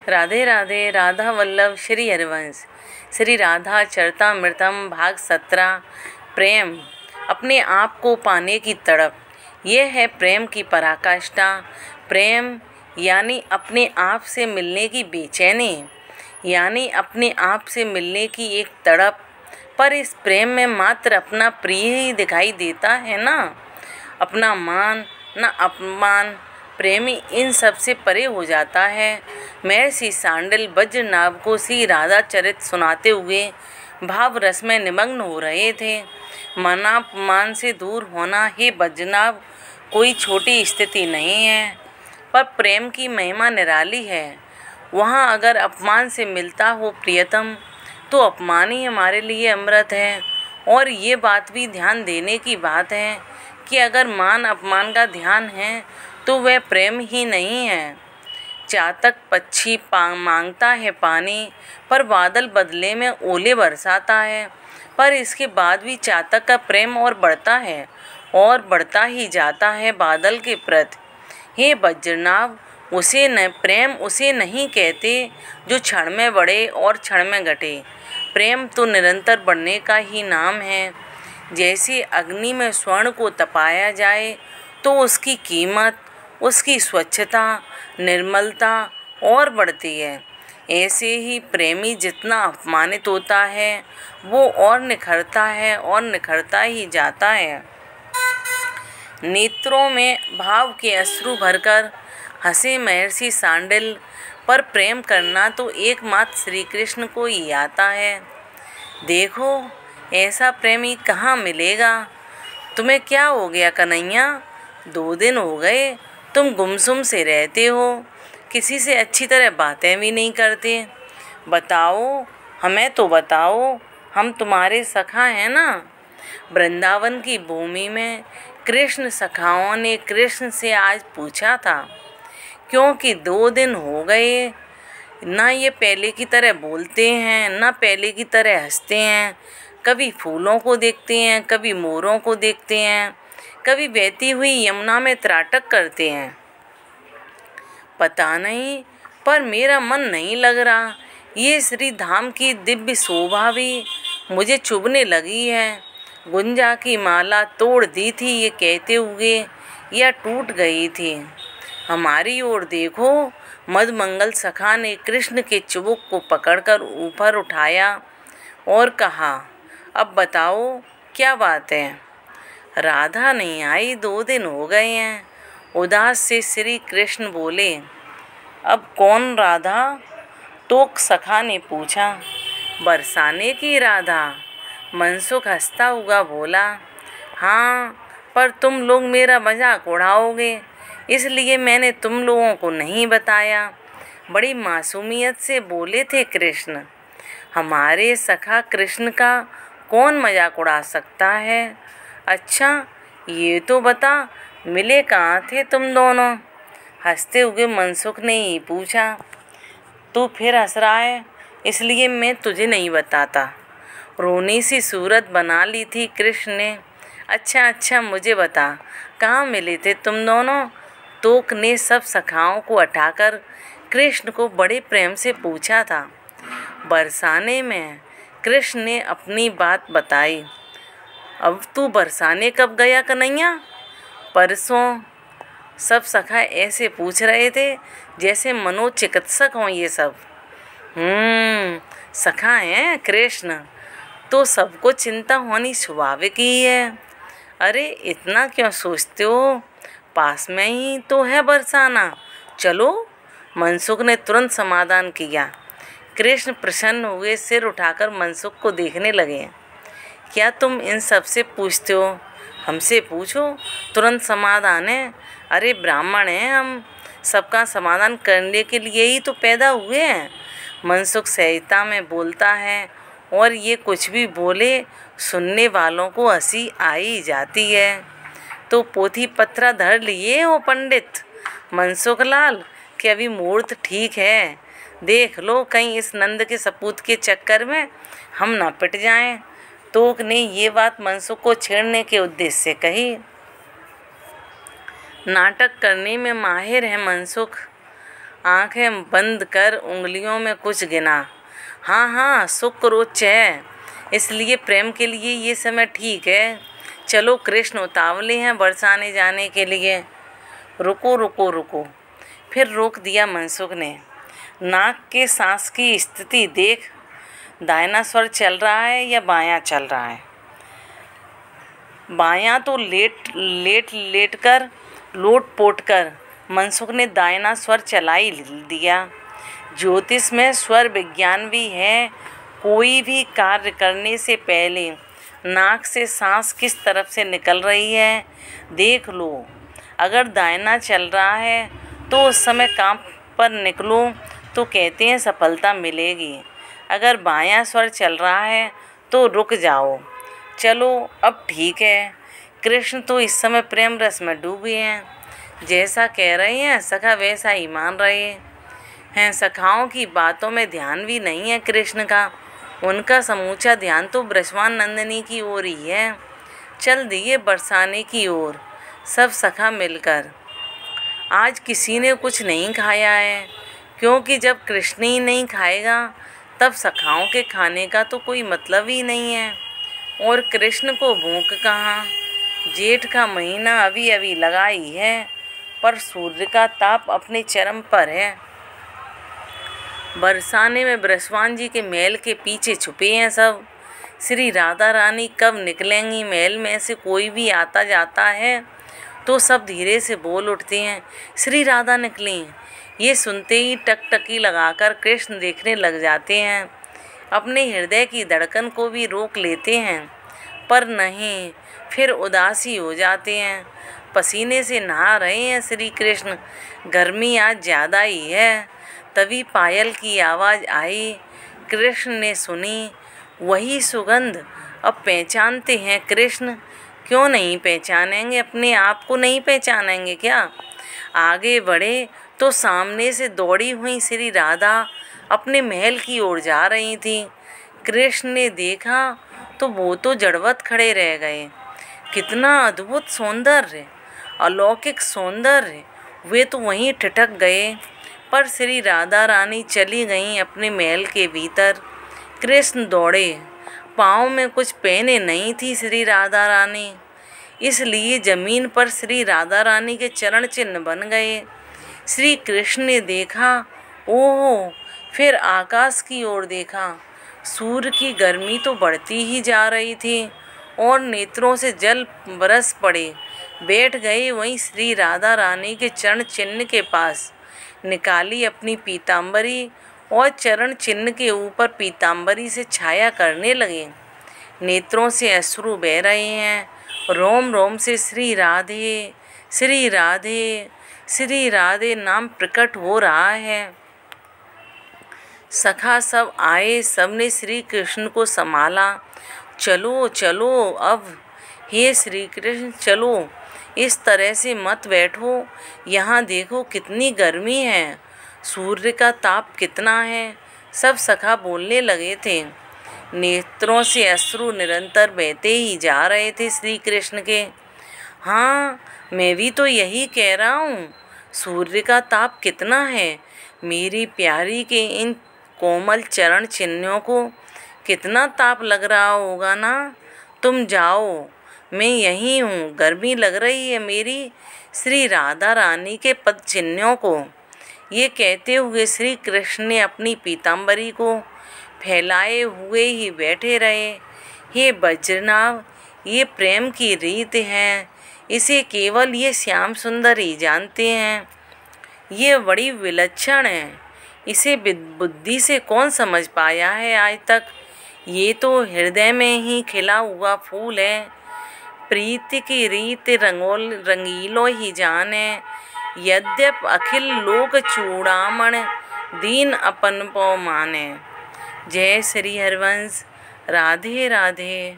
राधे राधे। राधा वल्लभ श्री हरिवंश श्री राधा चरितमृतम भाग 17। प्रेम, अपने आप को पाने की तड़प, यह है प्रेम की पराकाष्ठा। प्रेम यानी अपने आप से मिलने की बेचैनी, यानी अपने आप से मिलने की एक तड़प। पर इस प्रेम में मात्र अपना प्रिय ही दिखाई देता है ना, अपना मान न अपमान। प्रेमी इन सब से परे हो जाता है। महर्षि सांडिल वज्रनाभ को श्री राधा चरित सुनाते हुए भाव रस में निमग्न हो रहे थे। मानापमान से दूर होना हे वज्रनाभ कोई छोटी स्थिति नहीं है, पर प्रेम की महिमा निराली है। वहाँ अगर अपमान से मिलता हो प्रियतम, तो अपमान ही हमारे लिए अमृत है। और ये बात भी ध्यान देने की बात है कि अगर मान अपमान का ध्यान है तो वह प्रेम ही नहीं है। चातक पक्षी मांगता है पानी, पर बादल बदले में ओले बरसाता है। पर इसके बाद भी चातक का प्रेम और बढ़ता है और बढ़ता ही जाता है बादल के प्रति। हे वज्रनाभ, प्रेम उसे नहीं कहते जो क्षण में बढ़े और क्षण में घटे। प्रेम तो निरंतर बढ़ने का ही नाम है। जैसे अग्नि में स्वर्ण को तपाया जाए तो उसकी कीमत, उसकी स्वच्छता, निर्मलता और बढ़ती है, ऐसे ही प्रेमी जितना अपमानित होता है वो और निखरता है और निखरता ही जाता है। नेत्रों में भाव के अश्रु भरकर हंसे महर्षि सांडिल। पर प्रेम करना तो एकमात्र श्री कृष्ण को ही आता है। देखो, ऐसा प्रेमी कहाँ मिलेगा। तुम्हें क्या हो गया कन्हैया, 2 दिन हो गए तुम गुमसुम से रहते हो, किसी से अच्छी तरह बातें भी नहीं करते। बताओ, हमें तो बताओ, हम तुम्हारे सखा हैं ना। वृंदावन की भूमि में कृष्ण सखाओं ने कृष्ण से आज पूछा था, क्योंकि 2 दिन हो गए ना ये पहले की तरह बोलते हैं, ना पहले की तरह हंसते हैं। कभी फूलों को देखते हैं, कभी मोरों को देखते हैं, कभी बहती हुई यमुना में त्राटक करते हैं। पता नहीं, पर मेरा मन नहीं लग रहा। ये श्री धाम की दिव्य शोभा भी मुझे चुभने लगी है। गुंजा की माला तोड़ दी थी ये कहते हुए, या टूट गई थी। हमारी ओर देखो। मदमंगल सखा ने कृष्ण के चुबुक को पकड़कर ऊपर उठाया और कहा, अब बताओ क्या बात है। राधा नहीं आई, 2 दिन हो गए हैं। उदास से श्री कृष्ण बोले। अब कौन राधा? टोक सखा ने पूछा। बरसाने की राधा। मनसुख हंसता हुआ बोला, हाँ, पर तुम लोग मेरा मजाक उड़ाओगे, इसलिए मैंने तुम लोगों को नहीं बताया। बड़ी मासूमियत से बोले थे कृष्ण। हमारे सखा कृष्ण का कौन मजाक उड़ा सकता है। अच्छा, ये तो बता, मिले कहाँ थे तुम दोनों? हंसते हुए मनसुख ने ही पूछा। तू फिर हंस रहा है, इसलिए मैं तुझे नहीं बताता। रोनी सी सूरत बना ली थी कृष्ण ने। अच्छा, मुझे बता, कहाँ मिले थे तुम दोनों? तोक ने सब सखाओं को हटाकर कृष्ण को बड़े प्रेम से पूछा था। बरसाने में। कृष्ण ने अपनी बात बताई। अब तू बरसाने कब गया कन्हैया? परसों। सब सखा ऐसे पूछ रहे थे जैसे मनोचिकित्सक हों ये सब। सखा हैं कृष्ण, तो सबको चिंता होनी स्वाभाविक ही है। अरे इतना क्यों सोचते हो, पास में ही तो है बरसाना, चलो। मनसुख ने तुरंत समाधान किया। कृष्ण प्रसन्न हुए सिर उठाकर मनसुख को देखने लगे। क्या तुम इन सब से पूछते हो? हमसे पूछो, तुरंत समाधान है। अरे ब्राह्मण हैं हम, सबका समाधान करने के लिए ही तो पैदा हुए हैं। मनसुख सहजता में बोलता है, और ये कुछ भी बोले सुनने वालों को हंसी आ ही जाती है। तो पोथी पत्रा धर लिए हो पंडित मनसुख लाल, कि अभी मुहूर्त ठीक है। देख लो कहीं इस नंद के सपूत के चक्कर में हम ना पिट जाएं। तोक ने ये बात मनसुख को छेड़ने के उद्देश्य से कही। नाटक करने में माहिर है मनसुख। आंखें बंद कर उंगलियों में कुछ गिना। हाँ हाँ, शुक्रोच्च है, इसलिए प्रेम के लिए ये समय ठीक है। चलो, कृष्ण उतावले हैं बरसाने जाने के लिए। रुको रुको रुको, फिर रोक दिया मनसुख ने। नाक के सांस की स्थिति देख, दाहिना स्वर चल रहा है या बायां चल रहा है? बायां तो लेट कर लोट पोट कर मनसुख ने दाहिना स्वर चला ही दिया। ज्योतिष में स्वर विज्ञान भी है। कोई भी कार्य करने से पहले नाक से सांस किस तरफ से निकल रही है देख लो। अगर दाहिना चल रहा है तो उस समय काम पर निकलो तो कहते हैं सफलता मिलेगी। अगर बायां स्वर चल रहा है तो रुक जाओ। चलो, अब ठीक है। कृष्ण तो इस समय प्रेम रस में डूबे हैं। जैसा कह रहे हैं सखा वैसा ही मान रहे हैं। सखाओं की बातों में ध्यान भी नहीं है कृष्ण का। उनका समूचा ध्यान तो ब्रजवान नंदिनी की ओर ही है। चल दिए बरसाने की ओर सब सखा मिलकर। आज किसी ने कुछ नहीं खाया है, क्योंकि जब कृष्ण ही नहीं खाएगा तब सखाओं के खाने का तो कोई मतलब ही नहीं है। और कृष्ण को भूख कहाँ। जेठ का महीना अभी अभी लगा ही है, पर सूर्य का ताप अपने चरम पर है। बरसाने में बृषभान जी के महल के पीछे छुपे हैं सब। श्री राधा रानी कब निकलेंगी महल में से कोई भी आता जाता है तो सब धीरे से बोल उठते हैं, श्री राधा निकली। ये सुनते ही टकटकी लगाकर कृष्ण देखने लग जाते हैं। अपने हृदय की धड़कन को भी रोक लेते हैं, पर नहीं, फिर उदासी हो जाते हैं। पसीने से नहा रहे हैं श्री कृष्ण। गर्मी आज ज़्यादा ही है। तभी पायल की आवाज़ आई। कृष्ण ने सुनी। वही सुगंध। अब पहचानते हैं कृष्ण। क्यों नहीं पहचानेंगे? अपने आप को नहीं पहचानेंगे क्या? आगे बढ़े तो सामने से दौड़ी हुई श्री राधा अपने महल की ओर जा रही थी। कृष्ण ने देखा तो वो तो जड़वत खड़े रह गए। कितना अद्भुत सौंदर्य, अलौकिक सौंदर्य। वे तो वहीं ठिठक गए। पर श्री राधा रानी चली गईं अपने महल के भीतर। कृष्ण दौड़े। पाँव में कुछ पहने नहीं थी श्री राधा रानी, इसलिए जमीन पर श्री राधा रानी के चरण चिन्ह बन गए। श्री कृष्ण ने देखा, ओह! फिर आकाश की ओर देखा। सूर्य की गर्मी तो बढ़ती ही जा रही थी और नेत्रों से जल बरस पड़े। बैठ गए वहीं श्री राधा रानी के चरण चिन्ह के पास। निकाली अपनी पीताम्बरी और चरण चिन्ह के ऊपर पीताम्बरी से छाया करने लगे। नेत्रों से अश्रु बह रहे हैं। रोम रोम से श्री राधे श्री राधे श्री राधे नाम प्रकट हो रहा है। सखा सब आए, सबने श्री कृष्ण को संभाला। चलो चलो अब, हे श्री कृष्ण चलो, इस तरह से मत बैठो। यहाँ देखो कितनी गर्मी है, सूर्य का ताप कितना है। सब सखा बोलने लगे थे। नेत्रों से अश्रु निरंतर बहते ही जा रहे थे श्री कृष्ण के। हाँ, मैं भी तो यही कह रहा हूँ, सूर्य का ताप कितना है। मेरी प्यारी के इन कोमल चरण चिन्हों को कितना ताप लग रहा होगा ना। तुम जाओ, मैं यहीं हूँ। गर्मी लग रही है मेरी श्री राधा रानी के पद चिन्हों को। ये कहते हुए श्री कृष्ण ने अपनी पीताम्बरी को फैलाए हुए ही बैठे रहे। हे वज्रनाभ, ये प्रेम की रीत है। इसे केवल ये श्याम सुंदर ही जानते हैं। ये बड़ी विलक्षण है। इसे बुद्धि से कौन समझ पाया है आज तक। ये तो हृदय में ही खिला हुआ फूल है। प्रीति की रीत रंगीलो ही जाने। यद्यप अखिल लोक चूड़ामण दीन अपन पो माने। जय श्री हरिवंश। राधे राधे।